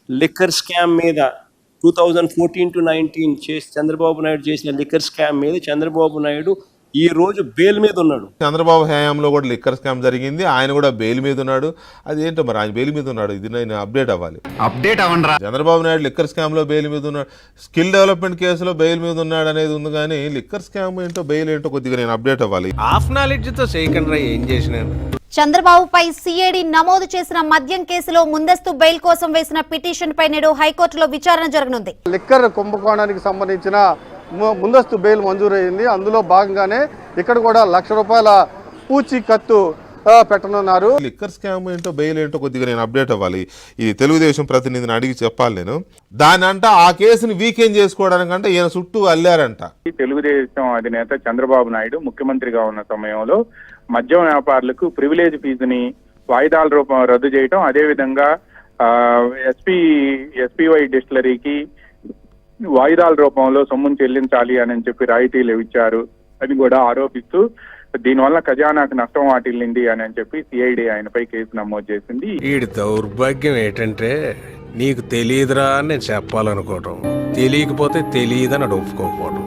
Liquor scam మీద 2014-19 చంద్రబాబు నాయుడు చేసిన liquor scam మీద చంద్రబాబు నాయుడు ఈ రోజు బెయిల్ మీద ఉన్నాడు. చంద్రబాబు హయాంలో కూడా లిక్కర్ స్కామ్ జరిగింది, ఆయన కూడా బెయిల్ మీద ఉన్నాడు. అది ఏంటో మరి ఆయన బెయిల్ మీద ఉన్నాడు, ఇది నేను అప్డేట్ అవ్వాలి. చంద్రబాబు నాయుడు లిక్కర్ స్కామ్ లో బెయిల్ మీద ఉన్నాడు, స్కిల్ డెవలప్మెంట్ కేసులో బెయిల్ మీద ఉన్నాడు అనేది ఉంది, కానీ లిక్కర్ స్కామ్ ఏంటో బెయిల్ ఏంటో కొద్దిగా నేను అప్డేట్ అవ్వాలి. హాఫ్ నాలెడ్జ్ తో చేయకుండా ఏం చేసినాను. చంద్రబాబుపై సిఐడి నమోదు చేసిన మద్యం కేసులో ముందస్తు బెయిల్ కోసం వేసిన పిటిషన్ పై నేడు హైకోర్టులో విచారణ జరగనుంది. లిక్కర్ కుంభకోణానికి సంబంధించిన ముందస్తు బెయిల్ మంజూరైంది. అందులో భాగంగానే ఇక్కడ కూడా ₹1,00,000 పూచీకత్తు పెట్టనున్నారు. లిక్కర్ స్కామ్ ఏంటో బెయిల్ ఏంటో కొద్దిగా నేను అప్డేట్ అవ్వాలి. ఇది తెలుగుదేశం ప్రతినిధిని అడిగి చెప్పాలి నేను. దానంట ఆ కేసుని వీకెండ్ చేసుకోవడానికంటే ఈయన చుట్టూ అల్లారంట. తెలుగుదేశం అధినేత చంద్రబాబు నాయుడు ముఖ్యమంత్రిగా ఉన్న సమయంలో మద్యం వ్యాపారులకు ప్రివిలేజ్ ఫీజుని వాయిదాల రూపం రద్దు చేయటం, అదేవిధంగా ఎస్పీవై డిస్టిలరీకి వాయిదాల రూపంలో సొమ్మును చెల్లించాలి అని చెప్పి రాయితీలు ఇచ్చారు అని కూడా ఆరోపిస్తూ దీనివల్ల ఖజానాకు నష్టం వాటిల్లింది అని చెప్పి సిఐడి ఆయనపై కేసు నమోదు చేసింది. ఈ దౌర్భాగ్యం ఏంటంటే నీకు తెలియదురా అని నేను చెప్పాలనుకోవటం, తెలియకపోతే తెలియదని ఒప్పుకోకపోవటం.